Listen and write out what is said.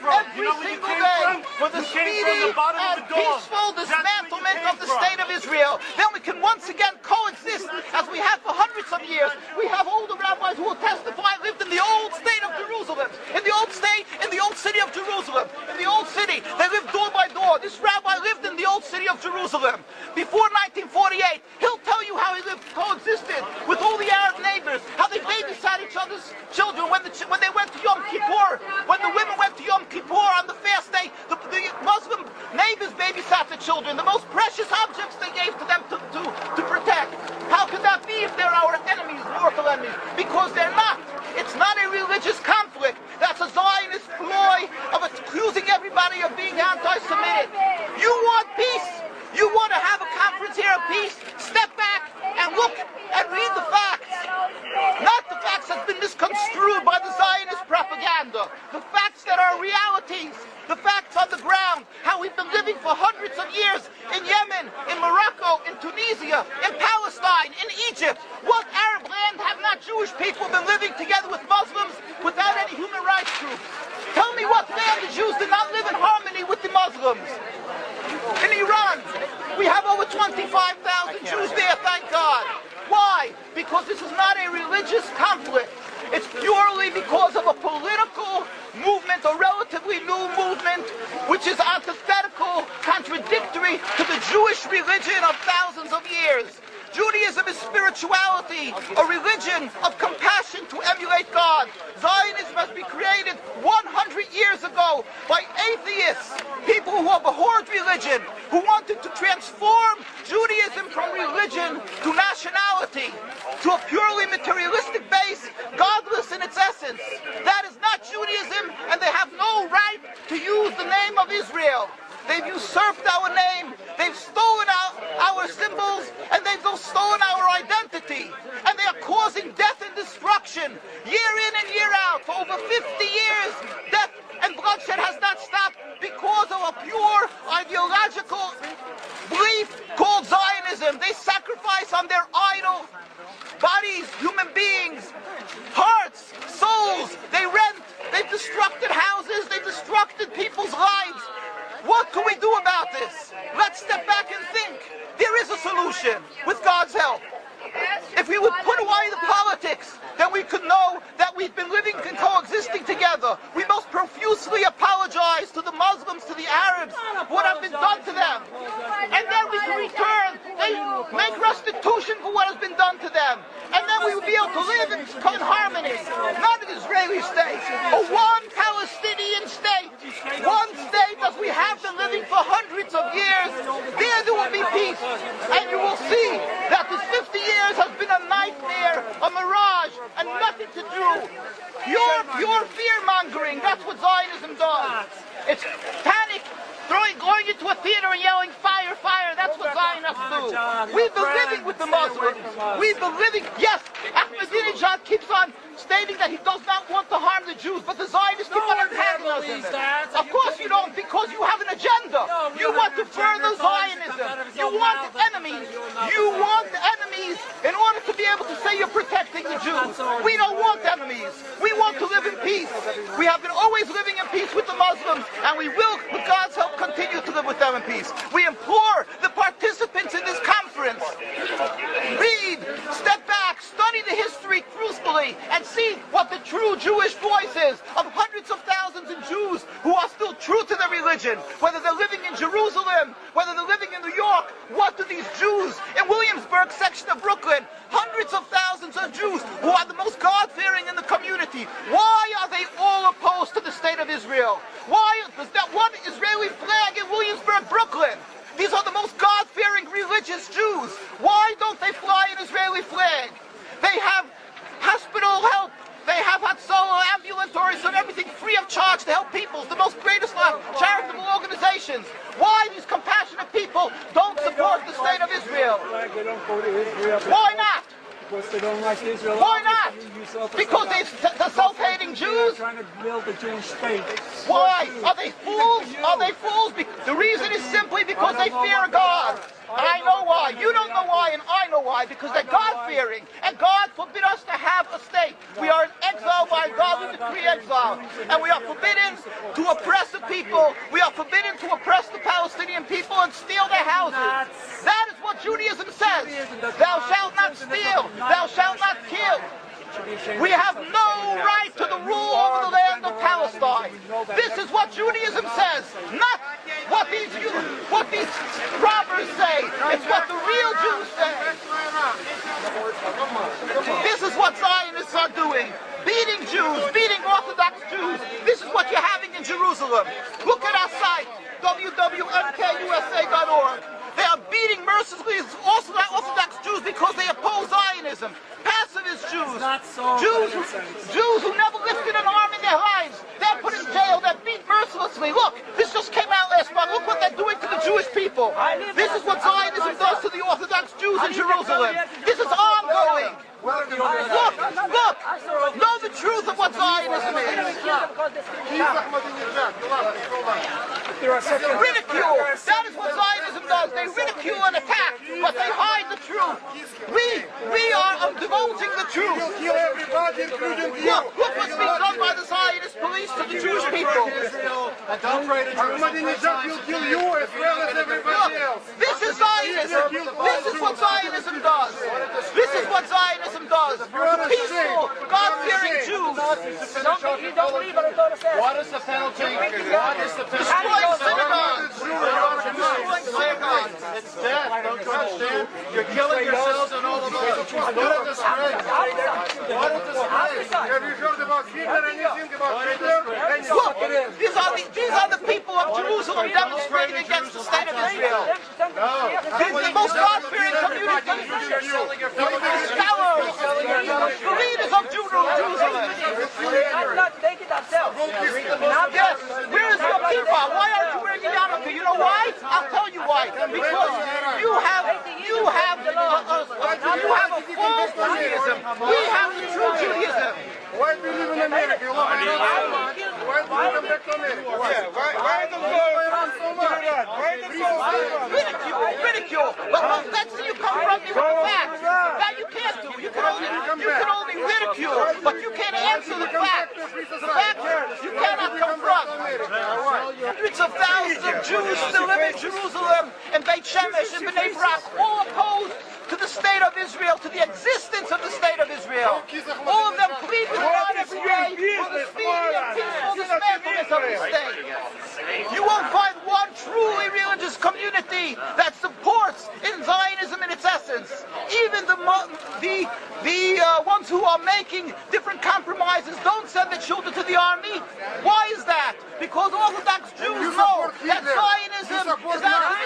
every single day for the speedy and peaceful dismantlement of the state of Israel. Then we can once again coexist as we have for hundreds of years. We have older rabbis who will testify lived in the old state of Jerusalem, in the old state, in the old city of Jerusalem, in the old city. They lived door by door. This rabbi lived in the old city of Jerusalem before 1948. He'll tell you how he lived, coexisted with all the Arab neighbors, how they babysat each other's children when they went to Yom Kippur. When the women went to Yom Kippur on the fast day, the Muslim neighbors babysat the children, the most precious objects they gave to them to protect. How could that be if they're our enemies, mortal enemies? Because they're not. It's not a religious conflict. That's a Zionist ploy of accusing everybody of being anti-Semitic. You want peace? You want to have a conference here of peace? Step back and look and read the facts. Not the facts that's been misconstrued by the Zionist propaganda. The facts that are realities. The facts on the ground. How we've been living for hundreds of years in Yemen, in Morocco, in Tunisia, in Palestine, in Egypt. What Arab land have not Jewish people been living together with Muslims without any human rights groups? Tell me what land the Jews did not live in harmony with the Muslims. In Iran, we have over 25,000 Jews there, thank God. Why? Because this is not a religious conflict. It's purely because of a political movement, a relatively new movement, which is antithetical, contradictory to the Jewish religion of thousands of years. Judaism is spirituality, a religion of compassion to emulate God. Zionism must be created 100 years ago by atheists, people who abhorred religion, who wanted to transform Judaism from religion to nationality, to a purely materialistic base, godless in its essence. That is not Judaism, and they have no right to use the name of Israel. They've usurped our name, they've stolen our symbols, and they've stolen our identity. And they are causing death and destruction, year in and year out. For over 50 years, death and bloodshed has not stopped because of a pure ideological belief called Zionism. They sacrifice on their idol bodies, human beings, hearts, souls. They rent, they've destructed houses, they've destructed people's lives. What can we do about this? Let's step back and think. There is a solution with God's help. If we would put away the politics, then we could know that we've been living and coexisting together. We most profusely apologize to the Muslims, to the Arabs, what has been done to them. And then we can return, they make restitution for what has been done to them. And then we will be able to live in harmony. Not an Israeli state, a one Palestinian state. One state as we have been living for hundreds of years. There will be peace. And you will see that this 50 years has been a nightmare, a mirage, and nothing to do. Pure fear-mongering, that's what Zionism does. It's panic, going into a theater and yelling, fire, fire, that's what Zionists do. We've been living with the Muslims. We've been living, yes, Ahmadinejad keeps on stating that he does not want to harm the Jews, but the Zionists keep on antagonizing it. Of course you don't, because you have an agenda. You want to further Zionism. You want enemies. You want enemies in order to be able to say you're protecting the Jews. We don't want enemies. We want to live in peace. We have been always living in peace with the Muslims, and we will, with God's help, continue to live with them in peace. We implore the participants in this conference, read, step back, study the history truthfully, and see what the true Jewish voice is of hundreds of thousands of Jews who are still true to their religion. Whether they're living in Jerusalem, whether they're living in New York, what do these Jews in Williamsburg section of Brooklyn, hundreds of thousands of Jews who are the most God-fearing in the community, why are they all opposed to the state of Israel? Why is that one Israeli flag in Williamsburg, Brooklyn? These are the most God-fearing religious Jews. Why don't they fly an Israeli flag? They have hospital help. They have Hatzalah, ambulatories, and everything free of charge to help people. The most greatest charitable organizations. Why these compassionate people don't support the state of Israel? They don't go to Israel. Why not? Because they don't like Israel. Why not? Because they're self-hating Jews? Trying to build the Jewish state. Why? Are they fools? Are they fools? The reason is simply because they fear God. And I know why. You don't know why, and I know why. Because they're God-fearing. And God forbid us to have a state. We are in exile by God. We decree exile. And we are forbidden to oppress the people. We are forbidden to oppress the Palestinian people and steal their houses. That is what Judaism says. Thou shalt not steal. Thou shalt not kill. We have no right to the rule over the land of Palestine. This is what Judaism says, not what these robbers say. It's what the real Jews say. This is what Zionists are doing. Beating Jews, beating Orthodox Jews. This is what you're having in Jerusalem. Look at our site, www.mkusa.org. They are beating mercilessly Orthodox Jews because they oppose Zionism. Pacifist Jews, Jews who never lifted an arm in their lives, they're put in jail, they're beat mercilessly. Look, this just came out last month. Look what they're doing to the Jewish people. This is what Zionism does to the Orthodox Jews in Jerusalem. This is ongoing. Look, know the truth of what Zionism is. Ridicule, that is what Zionism does. They ridicule and attack, but they hide the truth. We are divulging the truth. Look what's being done by the Zionist police to the Jewish people. Ahmadinejad will kill you as well as everybody else. This is Zionism. This is what Zionism does. This is what Zionism does. Peaceful, God-fearing Jews. What is the penalty? Destroying synagogues. Destroying synagogues. It's death. Don't you understand? You're killing yourselves and all of us. What a disgrace. What a disgrace. Have you heard about Hitler? Anything about Hitler? Look, these are the people of Jerusalem demonstrating against the state of Israel. The most God-fearing community, the scholars, the leaders of Jerusalem. Yes, where is your kippah? Why aren't you wearing a yarmulke? You know why? I'll tell you why. Because you have a false Judaism. We have the true Judaism. Why do you live in America? You love America so much. Why do you come back to America? Why the Iran so much? Why the ridicule. Well, let's see you confront me with the facts. That you can't do. You can only ridicule, but you can't answer the facts. The facts you cannot confront. Hundreds of thousands of Jews still live in Jerusalem, and Beit Shemesh, and Bnei Brak, all opposed to the state of Israel, to the existence of the state of Israel. All of them plead with God every day for the speedy and peaceful dismantlement of the state. You won't find one truly religious community that supports in Zionism in its essence. Even the ones who are making different compromises don't send their children to the army. Why is that? Because Orthodox Jews know that Zionism is not